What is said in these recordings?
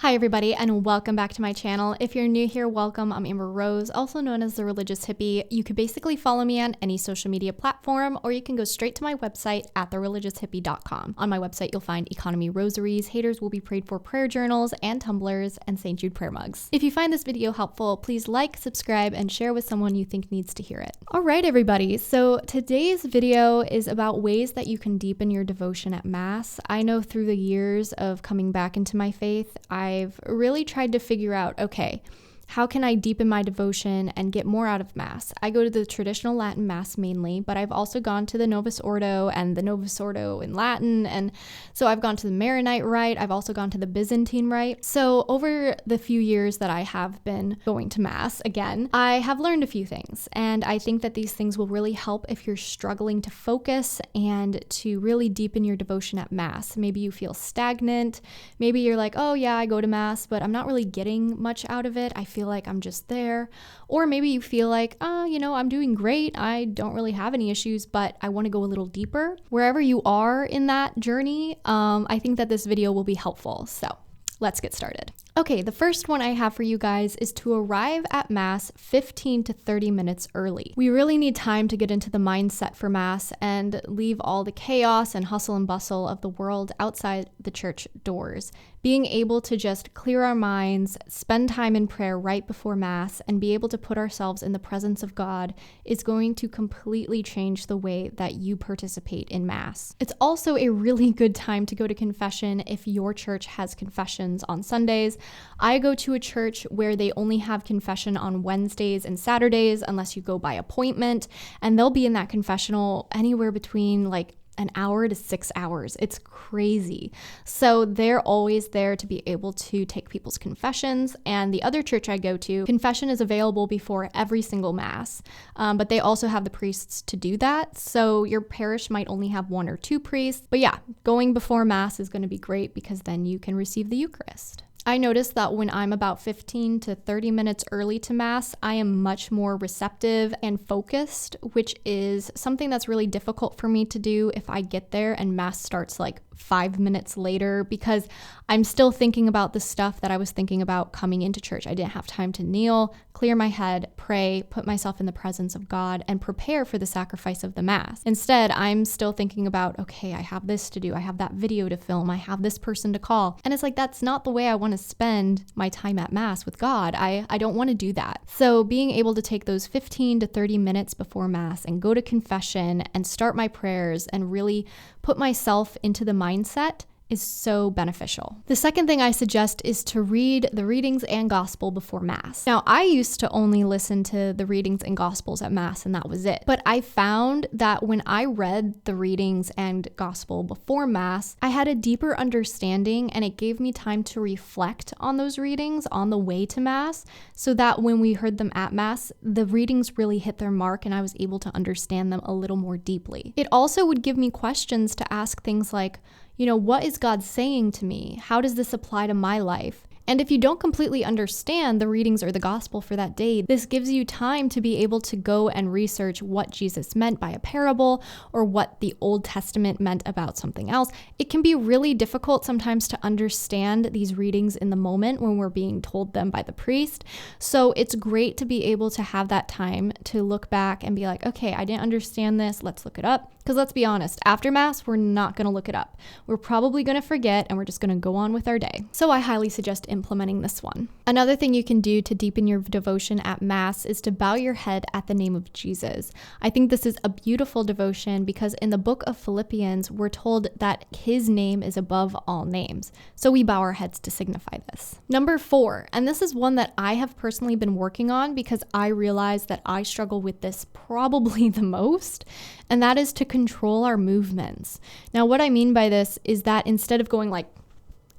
Hi everybody, and welcome back to my channel. If you're new here, welcome. I'm Amber Rose, also known as the Religious Hippie. You could basically follow me on any social media platform, or you can go straight to my website at thereligioushippie.com. On my website, you'll find economy rosaries, haters will be prayed for prayer journals, and tumblers, and St. Jude prayer mugs. If you find this video helpful, please like, subscribe, and share with someone you think needs to hear it. All right, everybody. So today's video is about ways that you can deepen your devotion at Mass. I know through the years of coming back into my faith, I've really tried to figure out, okay, how can I deepen my devotion and get more out of Mass? I go to the traditional Latin Mass mainly, but I've also gone to the Novus Ordo and the Novus Ordo in Latin. And so I've gone to the Maronite Rite. I've also gone to the Byzantine Rite. So over the few years that I have been going to Mass again, I have learned a few things. And I think that these things will really help if you're struggling to focus and to really deepen your devotion at Mass. Maybe you feel stagnant. Maybe you're like, oh yeah, I go to Mass, but I'm not really getting much out of it. I feel like I'm just there. Or maybe you feel like, I'm doing great. I don't really have any issues, but I want to go a little deeper. Wherever you are in that journey, I think that this video will be helpful. So let's get started. Okay, the first one I have for you guys is to arrive at Mass 15 to 30 minutes early. We really need time to get into the mindset for Mass and leave all the chaos and hustle and bustle of the world outside the church doors. Being able to just clear our minds, spend time in prayer right before Mass, and be able to put ourselves in the presence of God is going to completely change the way that you participate in Mass. It's also a really good time to go to confession if your church has confessions on Sundays. I go to a church where they only have confession on Wednesdays and Saturdays unless you go by appointment, and they'll be in that confessional anywhere between like an hour to 6 hours. It's crazy. So they're always there to be able to take people's confessions. And the other church I go to, confession is available before every single Mass, but they also have the priests to do that. So your parish might only have 1 or 2 priests. But yeah, going before Mass is going to be great because then you can receive the Eucharist. I noticed that when I'm about 15 to 30 minutes early to Mass, I am much more receptive and focused, which is something that's really difficult for me to do if I get there and Mass starts like 5 minutes later, because I'm still thinking about the stuff that I was thinking about coming into church. I didn't have time to kneel, clear my head, pray, put myself in the presence of God, and prepare for the sacrifice of the Mass. Instead, I'm still thinking about, okay, I have this to do. I have that video to film. I have this person to call. And it's like, that's not the way I want to spend my time at Mass with God. I don't want to do that. So being able to take those 15 to 30 minutes before Mass and go to confession and start my prayers and really put myself into the mindset is so beneficial. The second thing I suggest is to read the readings and gospel before Mass. Now, I used to only listen to the readings and gospels at Mass and that was it. But I found that when I read the readings and gospel before Mass, I had a deeper understanding and it gave me time to reflect on those readings on the way to Mass, so that when we heard them at Mass, the readings really hit their mark and I was able to understand them a little more deeply. It also would give me questions to ask things like, what is God saying to me? How does this apply to my life? And if you don't completely understand the readings or the gospel for that day, this gives you time to be able to go and research what Jesus meant by a parable or what the Old Testament meant about something else. It can be really difficult sometimes to understand these readings in the moment when we're being told them by the priest. So it's great to be able to have that time to look back and be like, okay, I didn't understand this. Let's look it up. Because let's be honest, after Mass, we're not going to look it up. We're probably going to forget and we're just going to go on with our day. So I highly suggest implementing this one. Another thing you can do to deepen your devotion at Mass is to bow your head at the name of Jesus. I think this is a beautiful devotion because in the book of Philippians, we're told that his name is above all names. So we bow our heads to signify this. Number 4, and this is one that I have personally been working on because I realize that I struggle with this probably the most, and that is to control our movements. Now, what I mean by this is that instead of going like,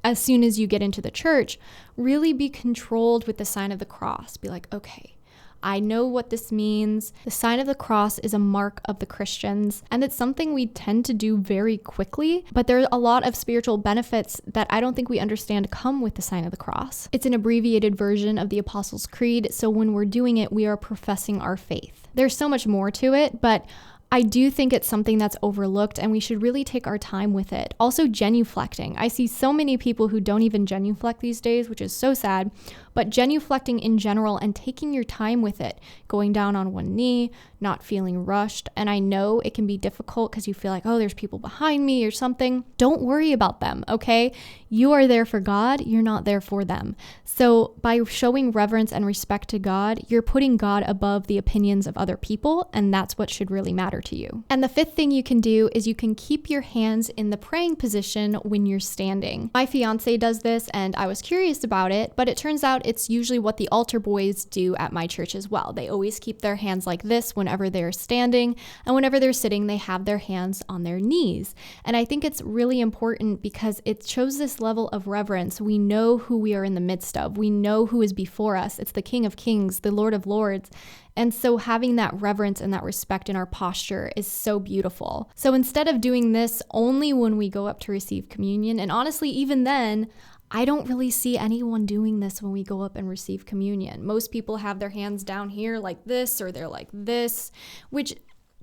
as soon as you get into the church, really be controlled with the sign of the cross. Be like, okay, I know what this means. The sign of the cross is a mark of the Christians, and it's something we tend to do very quickly, but there are a lot of spiritual benefits that I don't think we understand come with the sign of the cross. It's an abbreviated version of the Apostles' Creed, so when we're doing it, we are professing our faith. There's so much more to it, but I do think it's something that's overlooked and we should really take our time with it. Also, genuflecting. I see so many people who don't even genuflect these days, which is so sad, but genuflecting in general and taking your time with it, going down on one knee, not feeling rushed. And I know it can be difficult because you feel like, oh, there's people behind me or something. Don't worry about them, okay? You are there for God. You're not there for them. So by showing reverence and respect to God, you're putting God above the opinions of other people, and that's what should really matter to you. And the fifth thing you can do is you can keep your hands in the praying position when you're standing. My fiance does this, and I was curious about it, but it turns out it's usually what the altar boys do at my church as well. They always keep their hands like this whenever they're standing, and whenever they're sitting, they have their hands on their knees. And I think it's really important because it shows this level of reverence. We know who we are in the midst of. We know who is before us. It's the King of Kings, the Lord of Lords. And so having that reverence and that respect in our posture is so beautiful. So instead of doing this only when we go up to receive communion, and honestly, even then, I don't really see anyone doing this when we go up and receive communion. Most people have their hands down here like this, or they're like this, which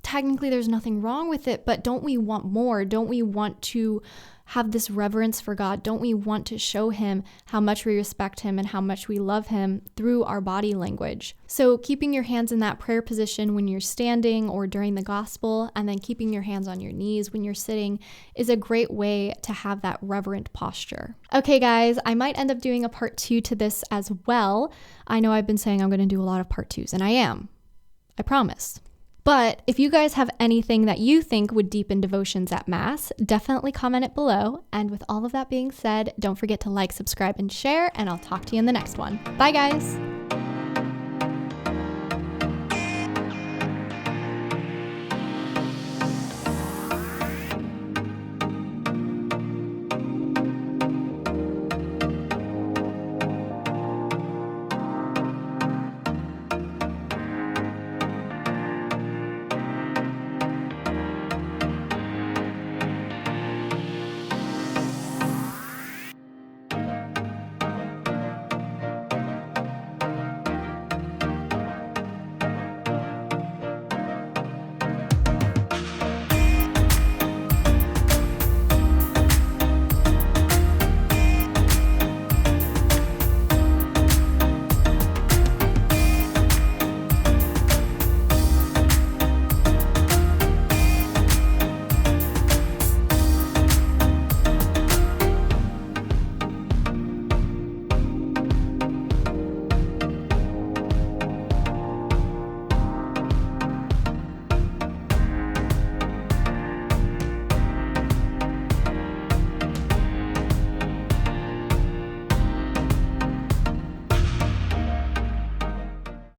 technically there's nothing wrong with it, but don't we want more? Don't we want to have this reverence for God? Don't we want to show him how much we respect him and how much we love him through our body language? So keeping your hands in that prayer position when you're standing or during the gospel, and then keeping your hands on your knees when you're sitting, is a great way to have that reverent posture. Okay, guys, I might end up doing a part 2 to this as well. I know I've been saying I'm going to do a lot of part 2s, and I am. I promise. But if you guys have anything that you think would deepen devotions at Mass, definitely comment it below. And with all of that being said, don't forget to like, subscribe, and share, and I'll talk to you in the next one. Bye, guys.